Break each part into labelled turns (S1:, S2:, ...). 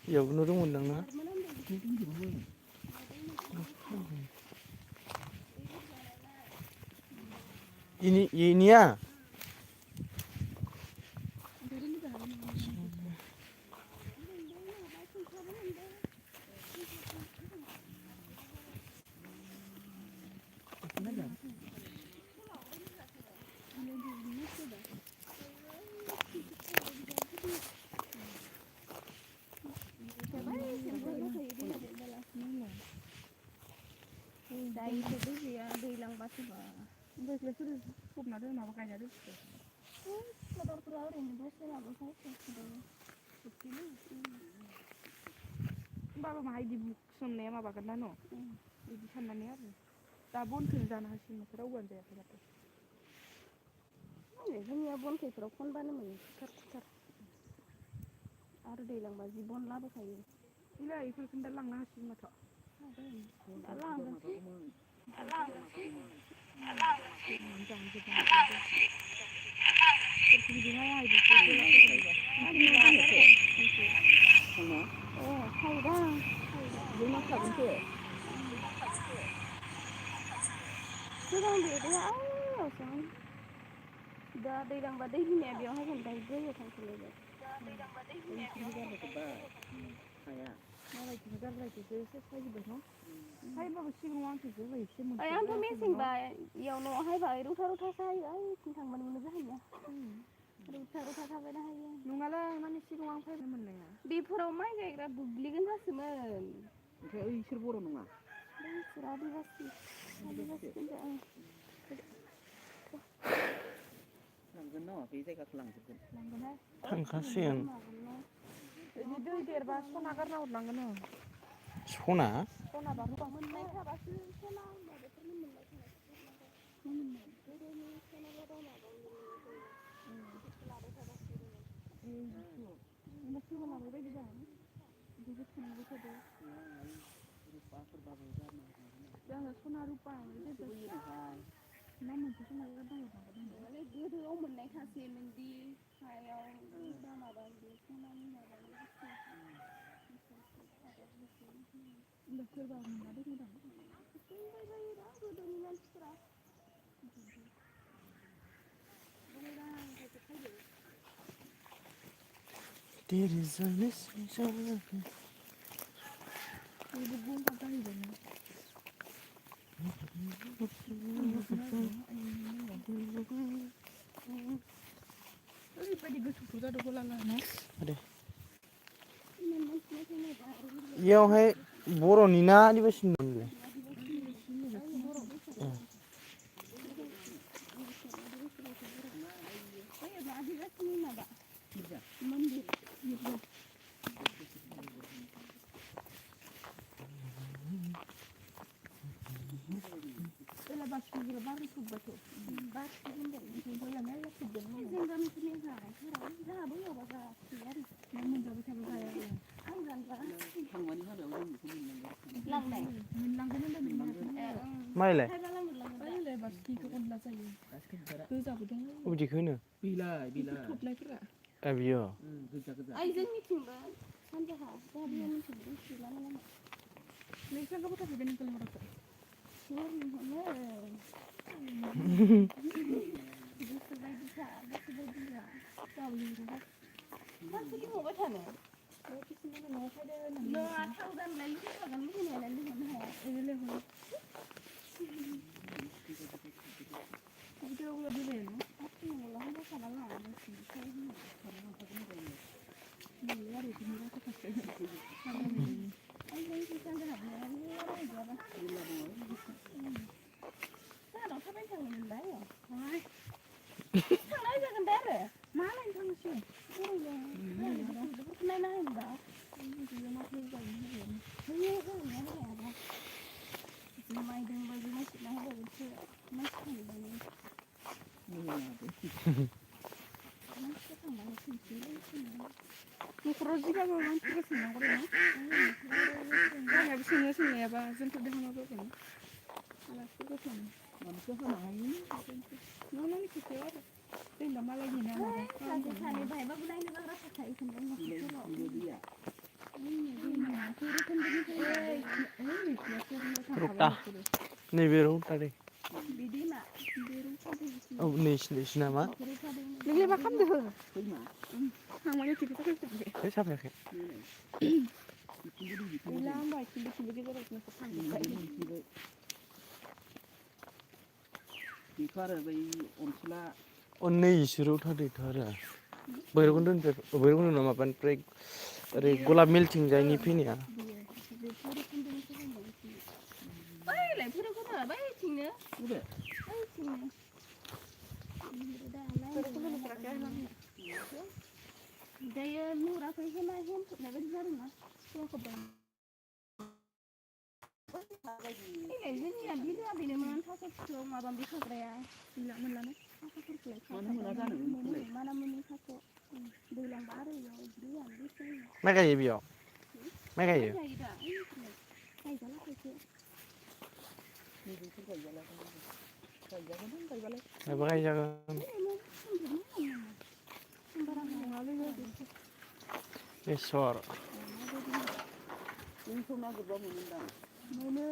S1: Giờ nó đúng mình đó. Ini ya.
S2: Baru mah di somnya mah bagan nano, di sana nih ada. Tabun kerjaan hasil masalah uang saya kata.
S3: Ini abon kayak teropon bana mah, kar. Ada di lang masih bon lah kayak.
S2: Ila ikut kendal lang hasil mata.
S3: Alang. Dah yang badai ini ya biar orang dah itu ya kan selesai.
S2: Hai bagus sih ngomong tuh jadi sih.
S3: Ayam tuh missing ba, yang no hai ba, ruta saya, tentang mana bahaya. Ruta sampai dah ya.
S2: Nungala mana sih ngomong saya mana ya?
S3: Di perumah kayak kira belikan semen.
S2: Kayak isir boro nunga.
S3: Seradi basi enggak.
S4: Langgeng no, bisa kat langgeng.
S1: Kan kasihan.
S2: Itu terba sona karena udah langgeng.
S1: Sona?
S2: Sona baru kamu jangan sona rupa itu namun itu sona kan tahu
S3: Ini dia tuh orang menaik hasil mendi, kayak udah nabang di sana nabang di sini.
S2: udah terbang ada udah.
S3: Tinggal dah, udah dengan cerah.
S1: Diri sana sana.
S2: Ibu gua kata ini. Ini pada gue sudah ada bola lah, nih.
S1: Ada. Iya, hai boro nina di basin dulu. Mai lại. Ủa gì khứ nữa?
S4: Bila.
S1: Abiyo.
S3: Ai dân như thường đó, tham gia học, ra đi như thường đó, chỉ là nó.
S2: Lấy sang các bạn bên kalian merasa.
S3: Suara mana? Bisa bisa. Tahu ni dah. Kan sih mau baca ni. Lo asal dan lalu kan ni lalu mana?
S2: Ini lepas. Itu udah dulu.
S3: थांनोमोनलाय
S2: हाय
S3: थांनाय जागोन दा आरो
S2: मालाय थांसै
S3: ओरैनो नायना होनबा
S2: बियो माथो जायो
S3: होयो होनाया होनायाबा जुमाय दोंबा जुमाय सिबना होबावगोनसो मानसि थांबानो मानसिया थांबानो सोंसैलै
S2: न'खराव जिगाबो मानसिफोर सोंनांगौ दङ गामियाबो सोङो सोंनायाबा जोंफोर देहानाव जागोन आलासिफोरबो सोङो
S4: मानसिया होनो हायो
S2: न'नि खोथायाव आरो जेनेबा मालायनि ना माबा
S3: सासे सानै बाहायबाबो नायनो बाग्रा थाखायो खोन्थानो न'खरफोराव
S1: रौता नैबे रौता दे
S3: बिदि मा
S1: औ नैसि नामा
S2: नोंलाय मा खालामदों
S4: फैमा
S2: आं माने टिभिखौ फैजोबबाय
S1: है साफायाखै
S2: गैला होनबा खिन्थु गेजेरावनो थांजोब्बाय
S4: बेखौ आरो बै अनसुला
S1: नै इसो रौता दैथ' आरो बैरगुन्द माबानिफ्राय ओरै गलाब मिलथिंजायनि फैनाया
S3: बैलाय भैरबकुन्द बैथिंनो
S4: बबे
S3: बैथिंनो
S2: भैरबकुन्द नुफेराखै आं
S3: दायो नुराखै हेमा हेमफबनाय बायदि जादोंना जोंनिया बिलोआ बेनोमोन थास' फिथौ माबा माबि खाग्राया
S2: मोनलानो
S3: थास'फोरखौलाय
S4: मानो मोना जानो
S3: माना मुनि थास' दैलांबा आरो इयाव दैयानो बेसे
S1: माइ गायो बेयाव माइ गायो
S3: गायो दा गायजाला खायसे
S4: मैगंफोर गायजागोन गायबालाय
S1: गायबा गायजागोन बेसर
S4: जोंथ' नागिरबा मोनोदां
S3: मोनो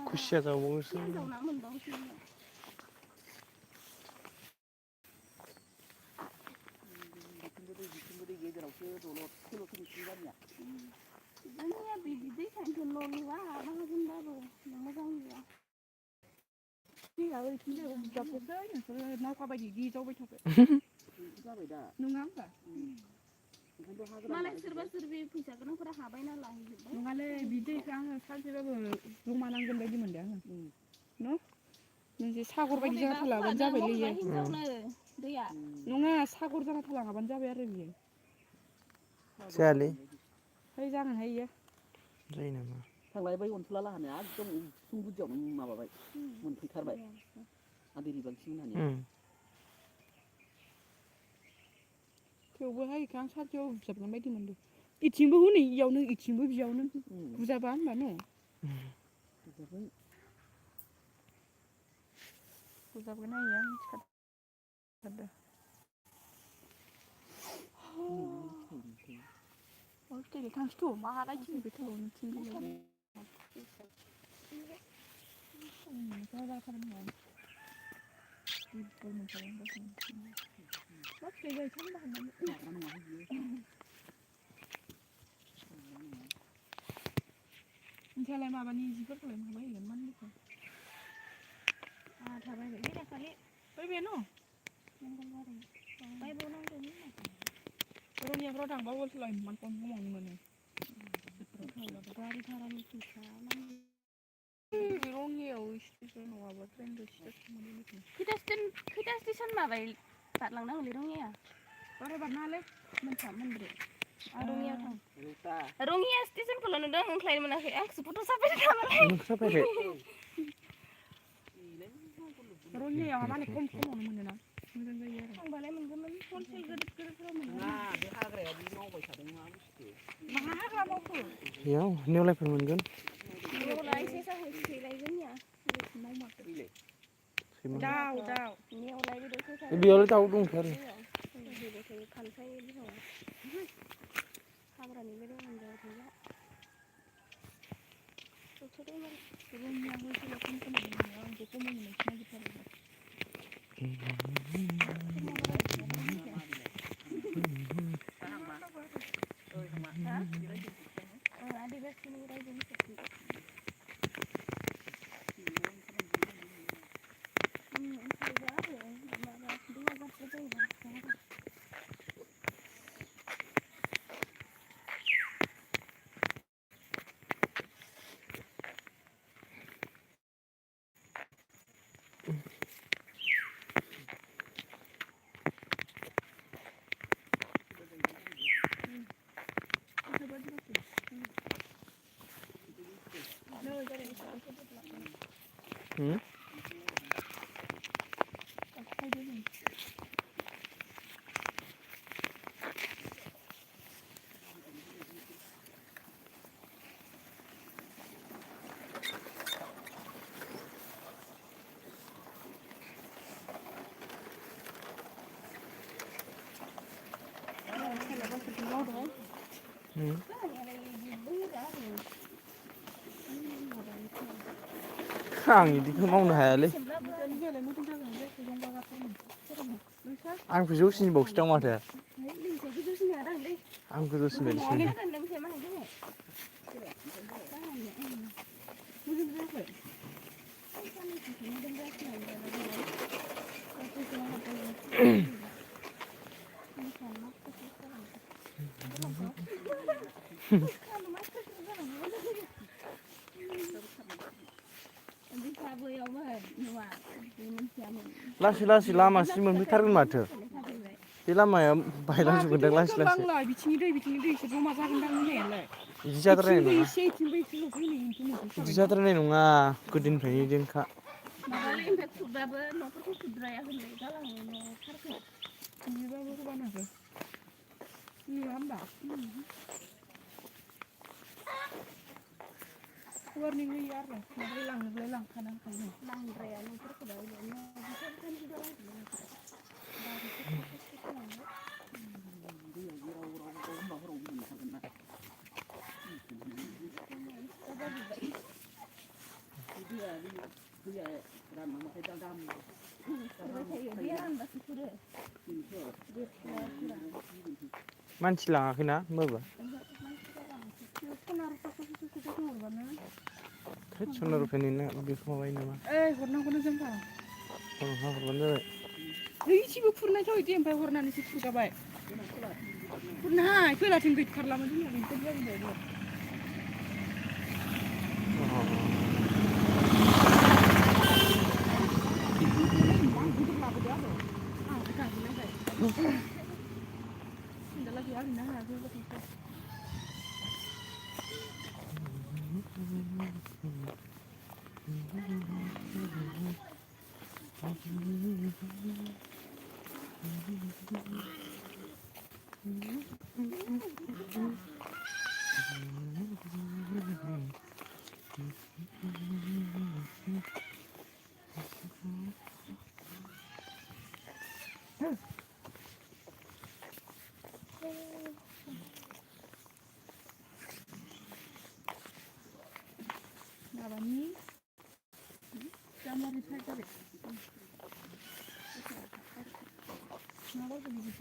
S1: खुसिया जावबावोसो
S3: जावना मोनबावोसो
S4: बिथिंबो दै गेजेरावसो दलद खल'सो नोंसिनि गामिया
S3: जोंनिया बिदि दैखायनोथ' न' लुवा माहाजोनबाबो मोजां लुवा
S2: दैयाबो बिथिं बुजाबसोसै नोंसोरो नावखा बायदि गिजावबाय थादो
S4: जाबाय दा
S2: नङा होमबा
S4: ओंखायनोथ' हाग्रा
S3: मालाय सोरबा सोरबि फैसा गोनांफोरा हाबायना लाहैजोब्बाय
S2: नङालै बि दैखौ आङो सानसेबाबो जमा नांगोन बायदि मोनदों आङो न' मोनसे सागर बायदि जाना थालाङाबानो जाबायलै इयो
S3: दैया
S2: नङा सागर जाना थालाङाबानो जाबाय आरो बियो
S1: जायालै
S2: है जागोनहाय इयो
S1: जायो नामा
S4: थांलाय बै अनसुला लाहानो एकदम फुं बुदियावनो माबाबाय मोनफैथारबाय आदै रिबांसिन होननानै
S2: थेवबोहाय इखौ आं सानसेयाव बुजाबगोन बायदि मोनदों इथिंबो हनै इयावनो इथिंबो बियावनो बुजाबा होनबा न' बुजाबगोन आं इयो आं मिथिखादो थांसैथ' माहा रायथिंबाय थाबावनो थिनदों मा फिथाइ जायो सानबा ओमफ्रायलाय माबानि जिफोरखौलाय मा बायगोन मानलिखौ
S3: थाबाय बे दाखालि
S2: फैबाय न'
S3: बायबावनांगोन
S2: रङियाफ्राव थांबा हलसेलाव इमान खम खमावनो मोनो
S3: गारि भारानि फैसा नांगौ
S2: रङियाव स्टेसन नङाबा ट्रेनजों स्टेसन
S3: खैथा स्टेसन माबाय बारलांनांगोनलै रङिया
S2: बारा बारनाङालै मोनथाम मोनब्रै
S3: आं रङियाव थां रङिया स्टेसनखौल' नुदों ओंख्लायनो मोनाखै आंसो फट' साफायदों
S1: साफायाखै
S2: रङियायाव माने खम खमावनो मोनोना मोजां जायो आरो
S3: थांबालाय मोनगौमोन हलसेल गोदोरफोराव मोनगोन
S4: बे हाग्रायाव बे मावबाय थादों मा बुस्थु
S2: माहा हाग्रा मावखो
S1: बेयाव नेवलायफोर मोनगोन
S3: नेवलाय सेसा हैलाय जोंनिया
S2: दाउ
S3: नेवलाय बेदर सेसा
S1: बेयावलाय दाउ दंथारो
S3: हैबाय थायो खानस्राइ बिहावा हाग्रानि बेदर मोनजाबाय थायो
S2: रङिया हलसेलाव खम खमावनो मोनो आंबो खमावनो मोननो नागिरथारो
S3: आदिबासिनि रायजोनि
S1: आं बिदिखौ मावनो हायालै
S2: बेलाय मोजां जागोन बे दंबा गाथोन नोंसा
S1: आंखौ जौसिनबावसो दं माथो आं गोजौसिन बायदिसो मोनदों लासै लासै लामासिम मोनफैथारगोन माथो बे लामाया बायलांजोबगोनदां लासै लासै
S2: लांलाय बिथिंनि दै एसे जमा जागोनदां होननायालाय
S1: बिदि जाद्रायनाय नङा
S2: इथिंबो एसेल'सो
S1: बिदि जाद्रायनाय नङा गोदोनिफ्रायनो इदिनोखा
S3: माबानिफ्राय खुरबाबो न'फोरखौ खुद्रायाखै गालाङो न'फोरखौ
S2: बिबाबो होबानो हागौ नङा होमबा वारनिं होयो आरो माबोरै लांनोलाय लांखानो हाखायो
S3: लांद्राया न'फोरखौबो
S1: मानसि लाङाखैना होमबाबो थोद सना रुफानिनो बेखौ माबायो नामा
S2: हरनांगौनो जोंहा
S1: हरबानो जाबाय
S2: ओइथिबो खुरनायथ' इदि ओमफ्राय हरनानैसो खुरगाबाय खुरनाहाय खोलाथिं गैथारलामोन जोंना बेनिखायनो जाबोबायबो माबानि जानुवारि साइद जाबाय माबा बिदि